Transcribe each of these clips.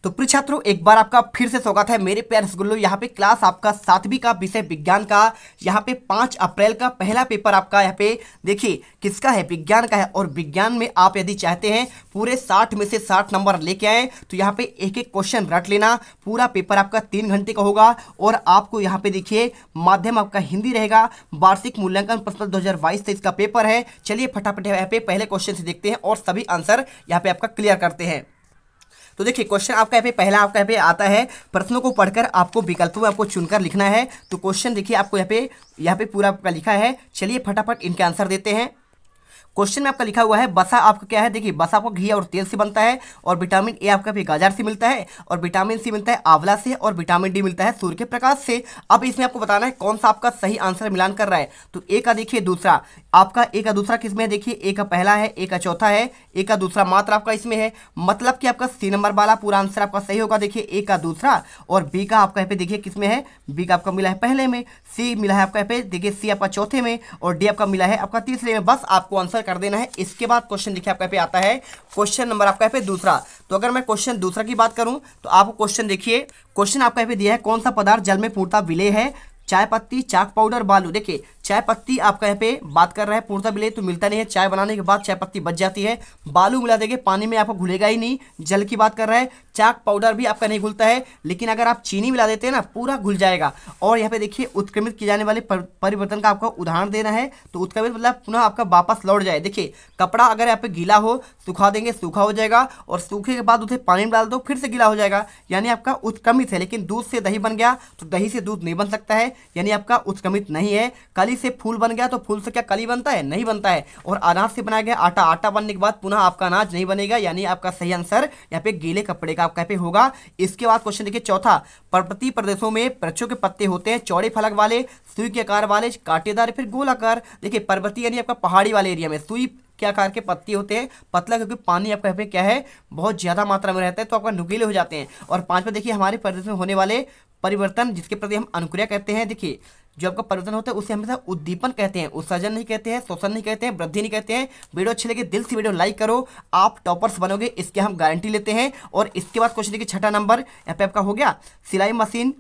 तो प्रिय छात्रों, एक बार आपका फिर से स्वागत है मेरे प्यारे रसगुल्लो। यहाँ पे क्लास आपका 7वीं का विषय विज्ञान का यहाँ पे 5 अप्रैल का पहला पेपर आपका यहाँ पे देखिए किसका है, विज्ञान का है। और विज्ञान में आप यदि चाहते हैं पूरे 60 में से 60 नंबर लेके आए तो यहाँ पे एक एक क्वेश्चन रट लेना। पूरा पेपर आपका 3 घंटे का होगा और आपको यहाँ पे देखिए माध्यम आपका हिंदी रहेगा। वार्षिक मूल्यांकन प्रश्न 2022-23 का पेपर है। चलिए फटाफट यहाँ पे पहले क्वेश्चन से देखते हैं और सभी आंसर यहाँ पे आपका क्लियर करते हैं। तो देखिए क्वेश्चन आपका यहाँ पे पहला आपका यहाँ पे आता है, प्रश्नों को पढ़कर आपको विकल्पों में आपको चुनकर लिखना है। तो क्वेश्चन देखिए आपको यहाँ पे पूरा आपका लिखा है। चलिए फटाफट इनके आंसर देते हैं। क्वेश्चन में आपका लिखा हुआ है बसा आपका क्या है, देखिए बसा आपको घी और तेल से बनता है, और विटामिन ए आपका गाजर से मिलता है, और विटामिन सी मिलता है आंवला से, और विटामिन डी मिलता है सूर्य के प्रकाश से। अब इसमें आपको बताना है कौन सा आपका सही आंसर मिलान कर रहा है। तो ए का देखिए दूसरा, आपका ए का दूसरा किसमें है, देखिए ए का पहला है, ए का चौथा है, ए का दूसरा मात्र आपका इसमें है, मतलब कि आपका सी नंबर वाला पूरा आंसर आपका सही होगा। देखिए ए का दूसरा, और बी का आपका यहाँ पे देखिए किसमें है, बी का आपका मिला है पहले में, सी मिला है आपका यहाँ पे देखिए सी आपका चौथे में, और डी आपका मिला है आपका तीसरे में। बस आपको आंसर कर देना है। इसके बाद क्वेश्चन देखिए आपका पे आता है क्वेश्चन नंबर आपका पे दूसरा। तो अगर मैं क्वेश्चन दूसरा की बात करूं तो आपको क्वेश्चन देखिए, क्वेश्चन आपका पे दिया है कौन सा पदार्थ जल में पूर्णतः विलेय है, चाय पत्ती, चाक पाउडर, बालू। देखिए चाय पत्ती आपका यहाँ पे बात कर रहा है पूर्णतः विलेय तो मिलता नहीं है, चाय बनाने के बाद चाय पत्ती बच जाती है। बालू मिला देंगे पानी में आपको घुलेगा ही नहीं, जल की बात कर रहा है। चाक पाउडर भी आपका नहीं घुलता है, लेकिन अगर आप चीनी मिला देते हैं ना पूरा घुल जाएगा। और यहाँ पे देखिए उत्क्रमित किए जाने वाले परिवर्तन का आपको उदाहरण देना है। तो उत्क्रमित मतलब पुनः आपका वापस लौट जाए। देखिए कपड़ा अगर यहाँ पे गीला हो सुखा देंगे सूखा हो जाएगा, और सूखे के बाद उसे पानी में डाल दो फिर से गीला हो जाएगा, यानी आपका उत्क्रमित है। लेकिन दूध से दही बन गया तो दही से दूध नहीं बन सकता है, यानी आपका उत्क्रमित नहीं है। कली से फूल बन गया तो फूल से क्या कली बनता है, नहीं बनता है। और अनाज से बनाया गया आटा, आटा बनने के बाद पुनः आपका अनाज नहीं बनेगा, यानी आपका सही आंसर यहाँ पे गीले कपड़े का आपका पे होगा। इसके बाद क्वेश्चन देखिए चौथा, पर्वतीय प्रदेशों में वृक्षों के पत्ते होते हैं चौड़े फलक वाले, सुई के आकार वाले, कांटेदार, फिर गोलाकार। देखिए पर्वतीय यानी आपका पहाड़ी वाले एरिया में सुई के आकार के पत्ते होते हैं, पतला क्योंकि पानी आपका यहाँ पे क्या है बहुत ज्यादा मात्रा में रहता है तो आपका नुकीले हो जाते हैं। और पांचवा देखिए हमारे प्रदेश में होने वाले परिवर्तन जिसके प्रति हम अनुक्रिया कहते हैं। देखिए जो आपका परिवर्तन होता है उसे हमेशा उद्दीपन कहते हैं, उत्सर्जन नहीं कहते हैं, शोषण नहीं कहते हैं, वृद्धि नहीं कहते हैं। वीडियो अच्छी लगे दिल से वीडियो लाइक करो, आप टॉपर्स बनोगे इसके हम गारंटी लेते हैं। और इसके बाद क्वेश्चन देखिए छठा नंबर यहाँ पे आपका हो गया, सिलाई मशीन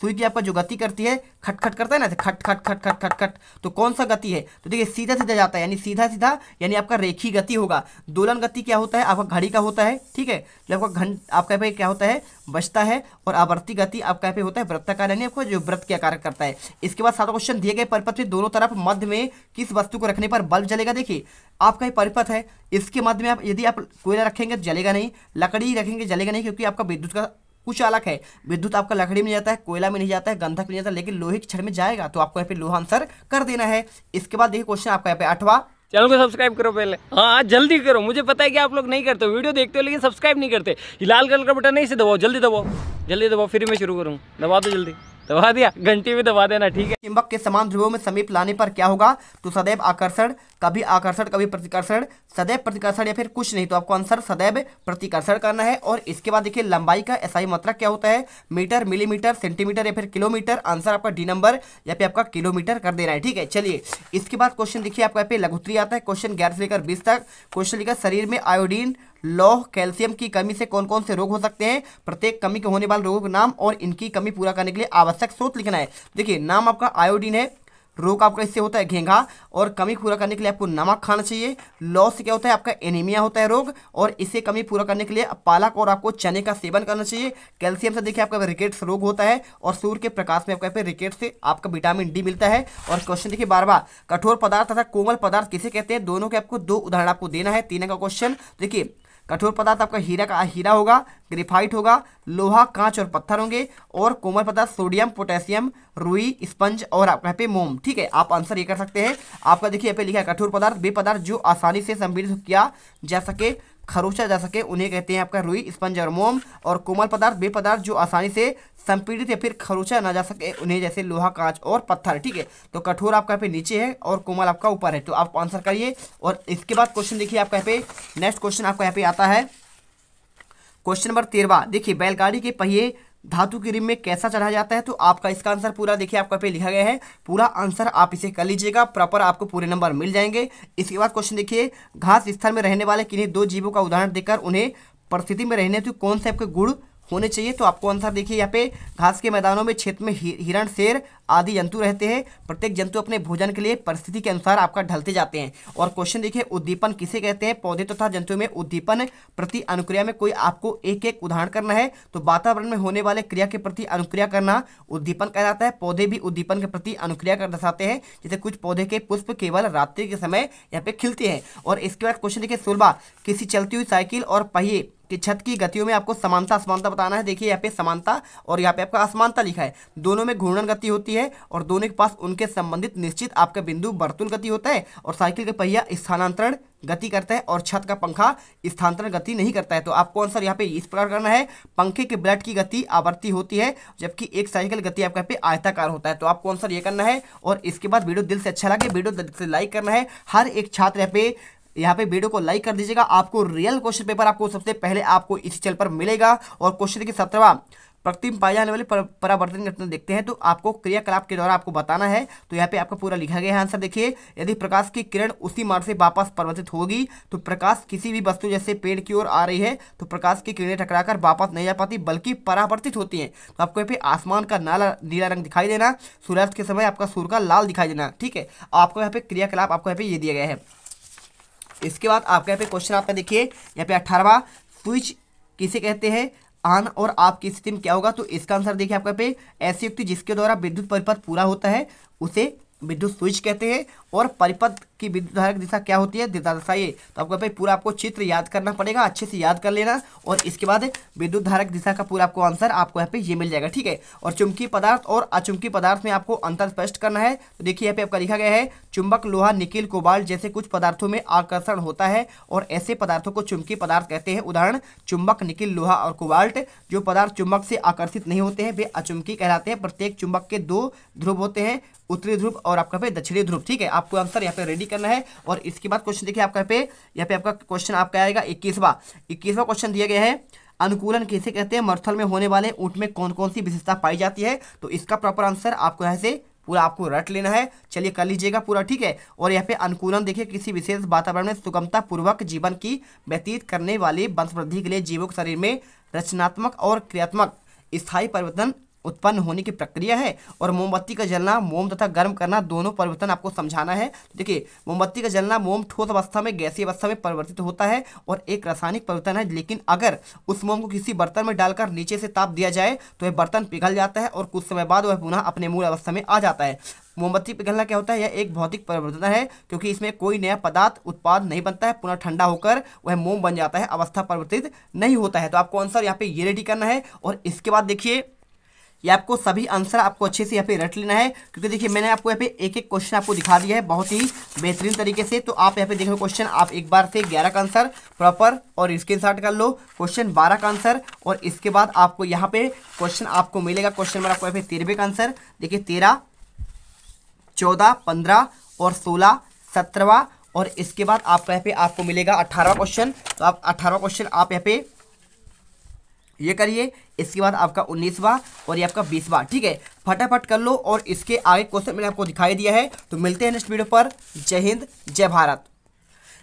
सुई की आपका जो गति करती है खट खट करता है ना, खट खट खट खट खट खट, तो कौन सा गति है, तो देखिए सीधा सीधा जाता है, यानी सीधा सीधा यानी आपका रेखी गति होगा। दोलन गति क्या होता है, आपका घड़ी का होता है, ठीक है, जो आपका आपका पे क्या होता है बचता है। और आवर्ती गति आपका पे होता है वृत्ताकार, यानी आपको जो वृत्त के आकार करता है। इसके बाद 7वां क्वेश्चन, दिए गए परिपथ में दोनों तरफ मध्य में किस वस्तु को रखने पर बल्ब जलेगा। देखिए आपका ये परिपथ है, इसके मध्य में आप यदि आप कोयला रखेंगे तो जलेगा नहीं, लकड़ी रखेंगे जलेगा नहीं, क्योंकि आपका विद्युत का कुछ अलग है। विद्युत आपका लकड़ी में जाता है, कोयला में नहीं जाता है, गंधक में नहीं जाता, लेकिन लोहे की छड़ में जाएगा। तो आपको यहाँ पे लोहा आंसर कर देना है। इसके बाद देखिए क्वेश्चन आपका यहाँ पे 8वां, चैनल को सब्सक्राइब करो पहले, हाँ जल्दी करो। मुझे पता है कि आप लोग नहीं करते, वीडियो देखते हो लेकिन सब्सक्राइब नहीं करते। लाल कलर का बटन नहीं से दबाओ, जल्दी दबाओ, जल्दी दबाओ, फिर मैं शुरू करूँ। दबा दो जल्दी, दबा दिया, घंटी में दबा देना, ठीक है। चुंबक के समान ध्रुवों में समीप लाने पर क्या होगा, तो सदैव आकर्षण, कभी आकर्षण कभी प्रतिकर्षण, सदैव प्रतिकर्षण या फिर कुछ नहीं। तो आपको आंसर सदैव प्रतिकर्षण करना है। और इसके बाद देखिए लंबाई का एसआई मात्रक क्या होता है, मीटर, मिलीमीटर, सेंटीमीटर या फिर किलोमीटर। आंसर आपका डी नंबर या फिर आपका किलोमीटर कर देना है, ठीक है। चलिए इसके बाद क्वेश्चन देखिए आपका पे लघुत्तरी आता है। क्वेश्चन 11 से लेकर 20 तक। क्वेश्चन लिखा शरीर में आयोडीन, लौह, कैल्शियम की कमी से कौन कौन से रोग हो सकते हैं, प्रत्येक कमी के होने वाले रोगों के नाम और इनकी कमी पूरा करने के लिए आवश्यक स्रोत लिखना है। देखिए नाम आपका आयोडीन है, रोग आपका इससे होता है घेंघा, और कमी पूरा करने के लिए आपको नमक खाना चाहिए। लौ से क्या होता है आपका एनीमिया होता है रोग, और इसे कमी पूरा करने के लिए पालक और आपको चने का सेवन करना चाहिए। कैल्शियम से देखिए आपका रिकेट्स रोग होता है, और सूर्य के प्रकाश में आपका रिकेट से आपका विटामिन डी मिलता है। और क्वेश्चन देखिए 12वां, कठोर पदार्थ तथा कोमल पदार्थ किसे कहते हैं, दोनों के आपको 2 उदाहरण आपको देना है। 3 का क्वेश्चन देखिए, कठोर पदार्थ आपका हीरा होगा, ग्रेफाइट होगा, लोहा, कांच और पत्थर होंगे, और कोमल पदार्थ सोडियम, पोटेशियम, रुई, स्पंज और आपका यहाँ पे मोम, ठीक है। आप आंसर ये कर सकते हैं। आपका देखिए यहाँ पे लिखा है कठोर पदार्थ वे पदार्थ जो आसानी से संपीड़ित किया जा सके, खरोचा जा सके, उन्हें कहते हैं आपका रुई, स्पंज और मोम। और कोमल पदार्थ वे पदार्थ जो आसानी से संपीड़ित या फिर खरोचा ना जा सके, उन्हें जैसे लोहा, कांच और पत्थर, ठीक है। तो कठोर आपका यहाँ पे नीचे है और कोमल आपका ऊपर है, तो आप आंसर करिए। और इसके बाद क्वेश्चन देखिए आपका यहाँ पे नेक्स्ट क्वेश्चन आपका यहाँ पे आता है क्वेश्चन नंबर 13वां। देखिए बैलगाड़ी के पहिए धातु की रिम में कैसा चढ़ा जाता है, तो आपका इसका आंसर पूरा देखिए आपका पे लिखा गया है। पूरा आंसर आप इसे कर लीजिएगा, प्रॉपर आपको पूरे नंबर मिल जाएंगे। इसके बाद क्वेश्चन देखिए, घास स्थल में रहने वाले किन्हीं 2 जीवों का उदाहरण देकर उन्हें परिस्थिति में रहने तो कौन से आपके गुण होने चाहिए। तो आपको आंसर देखिए यहाँ पे घास के मैदानों में क्षेत्र में हिरण, शेर आदि जंतु रहते हैं। प्रत्येक जंतु अपने भोजन के लिए परिस्थिति के अनुसार आपका ढलते जाते हैं। और क्वेश्चन देखिए उद्दीपन किसे कहते हैं? पौधे तथा जंतुओं में उद्दीपन प्रति अनुक्रिया में कोई आपको एक एक उदाहरण करना है। तो वातावरण में होने वाले क्रिया के प्रति अनुक्रिया करना उद्दीपन कहलाता है। पौधे भी उद्दीपन के प्रति अनुक्रिया कर दर्शाते हैं। जैसे कुछ पौधे के पुष्प केवल रात्रि के समय यहाँ पे खिलते हैं। और इसके बाद क्वेश्चन देखिए 16 किसी चलती हुई साइकिल और पहिए कि छत की गतियों में आपको समानता असमानता बताना है। देखिए यहाँ पे समानता और यहाँ पे आपका असमानता लिखा है। दोनों में घूर्णन गति होती है और दोनों के पास उनके संबंधित निश्चित आपका बिंदु वर्तुल गति होता है। और साइकिल का पहिया स्थानांतरण गति करता है और छत का पंखा स्थानांतरण गति नहीं करता है। तो आपको आंसर यहाँ पे इस प्रकार करना है, पंखे के ब्लेड की गति आवर्ती होती है जबकि एक साइकिल गति आपका यहाँ पे आयताकार होता है। तो आपको आंसर ये करना है। और इसके बाद वीडियो दिल से अच्छा लगे वीडियो दिल से लाइक करना है। हर एक छात्र यहाँ पे वीडियो को लाइक कर दीजिएगा। आपको रियल क्वेश्चन पेपर आपको सबसे पहले आपको इसी चैनल पर मिलेगा। और क्वेश्चन देखिए 17वां प्रतिदिन पाई जाने वाली परावर्तन घटना देखते हैं। तो आपको क्रियाकलाप के द्वारा आपको बताना है। तो यहाँ पे आपका पूरा लिखा गया है आंसर। देखिए यदि प्रकाश की किरण उसी मार्ग से वापस परिवर्तित होगी तो प्रकाश किसी भी वस्तु जैसे पेड़ की ओर आ रही है तो प्रकाश की किरणें टकराकर वापस नहीं जा पाती बल्कि परावर्तित होती हैं। तो आपको यहाँ पे आसमान का नीला रंग दिखाई देना, सूर्यास्त के समय आपका सूर्य का लाल दिखाई देना। ठीक है, आपको यहाँ पे क्रियाकलाप आपको यहाँ पे ये दिया गया है। इसके बाद आपके यहाँ पे क्वेश्चन आपका देखिए यहाँ पे 18वां स्विच किसे कहते हैं? ऑन और ऑफ की स्थिति में क्या होगा? तो इसका आंसर देखिए आपका पे ऐसी युक्ति जिसके द्वारा विद्युत परिपथ पूरा होता है उसे विद्युत स्विच कहते हैं। और परिपथ की विद्युत धारा की दिशा क्या होती है? दिशा दर्शाइए। तो आपको पे पूरा आपको चित्र याद करना पड़ेगा, अच्छे से याद कर लेना। और इसके बाद विद्युत धारा की दिशा का पूरा आपको आंसर आपको यहाँ पे ये मिल जाएगा। ठीक है, और चुंबकीय पदार्थ और अचुंबकीय पदार्थ में आपको अंतर स्पष्ट करना है। तो देखिए यहाँ पे आपका लिखा गया है चुंबक, लोहा, निकिल, कोबाल्ट जैसे कुछ पदार्थों में आकर्षण होता है और ऐसे पदार्थों को चुंबकीय पदार्थ कहते हैं। उदाहरण चुंबक, निकिल, लोहा और कोबाल्ट। जो पदार्थ चुंबक से आकर्षित नहीं होते हैं वे अचुंबकीय कहलाते हैं। प्रत्येक चुंबक के 2 ध्रुव होते हैं, उत्तरी ध्रुव और आपका पे दक्षिणी ध्रुव। ठीक है, आपको आंसर यहाँ पे रेडी करना है। और इसके बाद क्वेश्चन देखिए आपका यहाँ पे आपका क्वेश्चन आपका आएगा 21वां क्वेश्चन दिया गया है अनुकूलन किसे कहते हैं? मरुस्थल में होने वाले ऊंट में कौन कौन सी विशेषता पाई जाती है? तो इसका प्रॉपर आंसर आपको यहाँ से पूरा आपको रट लेना है। चलिए कर लीजिएगा पूरा। ठीक है, और यहाँ पे अनुकूलन देखिए किसी विशेष वातावरण में सुगमता पूर्वक जीवन की व्यतीत करने वाली वंशवृद्धि के लिए जीवों के शरीर में रचनात्मक और क्रियात्मक स्थायी परिवर्तन उत्पन्न होने की प्रक्रिया है। और मोमबत्ती का जलना, मोम तथा गर्म करना दोनों परिवर्तन आपको समझाना है। देखिए मोमबत्ती का जलना, मोम ठोस अवस्था में गैसीय अवस्था में परिवर्तित होता है और एक रासायनिक परिवर्तन है। लेकिन अगर उस मोम को किसी बर्तन में डालकर नीचे से ताप दिया जाए तो वह बर्तन पिघल जाता है और कुछ समय बाद वह पुनः अपने मूल अवस्था में आ जाता है। मोमबत्ती पिघलना क्या होता है? यह एक भौतिक परिवर्तन है क्योंकि इसमें कोई नया पदार्थ उत्पाद नहीं बनता है, पुनः ठंडा होकर वह मोम बन जाता है, अवस्था परिवर्तित नहीं होता है। तो आपको आंसर यहाँ पे ये रेडी करना है। और इसके बाद देखिए ये आपको सभी आंसर आपको अच्छे से यहाँ पे रट लेना है क्योंकि देखिए मैंने आपको यहाँ पे एक एक क्वेश्चन आपको दिखा दिया है बहुत ही बेहतरीन तरीके से। तो आप यहाँ पे देख लो क्वेश्चन आप एक बार से 11 का आंसर प्रॉपर और स्क्रीनशॉट कर लो। क्वेश्चन 12 का आंसर और इसके बाद आपको यहाँ पे क्वेश्चन आपको मिलेगा क्वेश्चन नंबर आपको यहाँ पे 13वें का आंसर। देखिए 13, 14, 15 और 16, 17वां और इसके बाद आपका यहाँ पे आपको मिलेगा 18वां क्वेश्चन। तो आप 18वां क्वेश्चन आप यहाँ पे ये करिए। इसके बाद आपका 19वां और ये आपका 20वां। ठीक है, फटाफट कर लो। और इसके आगे क्वेश्चन मैंने आपको दिखाई दिया है। तो मिलते हैं नेक्स्ट वीडियो पर। जय हिंद, जय भारत।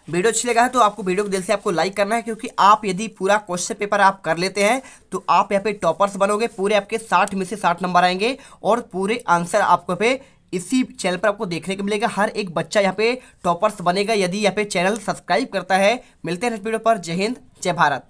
वीडियो अच्छी लगा है तो आपको वीडियो को दिल से आपको लाइक करना है क्योंकि आप यदि पूरा क्वेश्चन पेपर आप कर लेते हैं तो आप यहाँ पे टॉपर्स बनोगे। पूरे आपके 60 में से 60 नंबर आएंगे और पूरे आंसर आपको पे इसी चैनल पर आपको देखने को मिलेगा। हर एक बच्चा यहाँ पे टॉपर्स बनेगा यदि यहाँ पे चैनल सब्सक्राइब करता है। मिलते हैं नेक्स्ट वीडियो पर। जय हिंद, जय भारत।